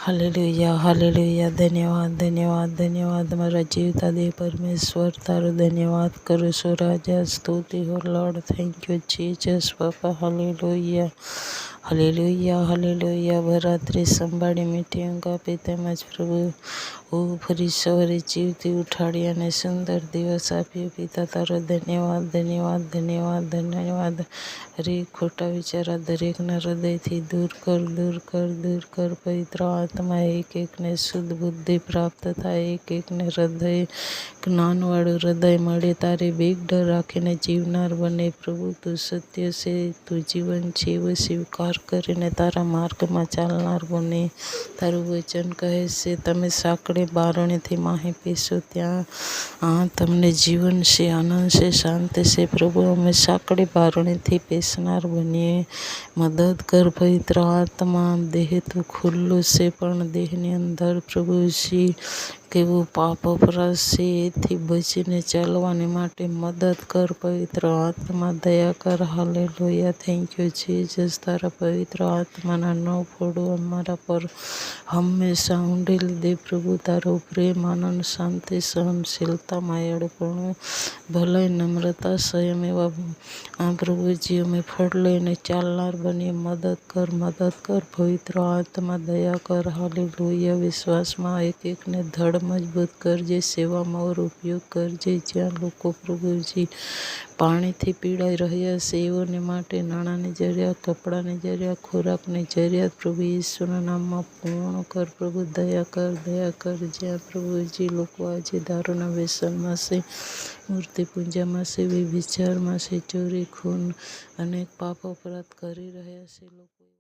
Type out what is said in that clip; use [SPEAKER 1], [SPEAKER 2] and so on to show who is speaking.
[SPEAKER 1] Hallelujah, hallelujah. ધન્યવાદ, ધન્યવાદ, ધન્યવાદ. મારા જીવતા દેહ પરમેશ્વર તારો ધન્યવાદ કરું છું રાજા. સ્તુતિ હો લોર્ડ. થેન્ક યુ જીસસ બાપા. Hallelujah, hallelujah, hallelujah. ભરાત્રી સંભાળી મીઠી ઊંઘ આપી તેમજ પ્રભુ ફરી સવારે જીવતી ઉઠાડી અને સુંદર દિવસ આપ્યો. પિતા તારો ધન્યવાદ, ધન્યવાદ, ધન્યવાદ, ધન્યવાદ. હરેક ખોટા વિચારા દરેકના હૃદયથી દૂર કર, દૂર કર, દૂર કર. પવિત્ર આત્મા એક એકને શુદ્ધ બુદ્ધિ પ્રાપ્ત થાય, એક એકને હૃદય જ્ઞાનવાળું હૃદય મળે, તારે બેગ ડર રાખીને જીવનાર બને. પ્રભુ તું સત્ય છે, તું જીવન છે એવો સ્વીકાર કરીને તારા માર્ગમાં ચાલનાર બને. તારું વચન કહે છે તમે સાંકડે બારણેથી માહી પીશો ત્યાં તમને જીવન છે, આનંદ છે, શાંતિ છે. પ્રભુ અમે સાંકડે બારણેથી પેશનાર બનીએ. મદદ કર પવિત્ર આત્મા. દેહ તો ખુલ્લું છે પણ દેહની અંદર પ્રભુજી કેવું પાપ અપરાધ છે એથી બચીને ચાલવાની માટે મદદ કર પવિત્ર આત્મા. દયા કર. હાલેલુયા. Thank you Jesus. તારા પવિત્ર આત્માના નવ ફળો અમારા પર હંમેશા ઉંડેલી દે પ્રભુ. તારો પ્રેમ, આનંદ, શાંતિ, સહનશીલતા, માયાળુપણું, ભલાઈ, નમ્રતા, સંયમ એવા પ્રભુજી અમે ફળ લઈને ચાલનાર બનીએ. મદદ કર, મદદ કર પવિત્ર આત્મા. દયા કર. હાલેલુયા. વિશ્વાસમાં એક એકને ધડ મજબૂત કરજે. સેવામાં ઓર ઉપયોગ કરજે. જ્યાં લોકો પ્રભુજી પાણીથી પીડાઈ રહ્યા છે એઓને માટે નાણાંની જરૂરિયાત, કપડાંની જરૂરિયાત, ખોરાકની જરૂરિયાત પ્રભુ ઈસુના નામમાં પૂર્ણ કર. પ્રભુ દયા કર, દયા કર. જ્યાં પ્રભુજી લોકો આજે દારૂના વ્યસનમાં છે, મૂર્તિ પૂજામાં છે, વિચારમાં છે, ચોરી, ખૂન, અનેક પાપ અપરાધ કરી રહ્યા છે લોકો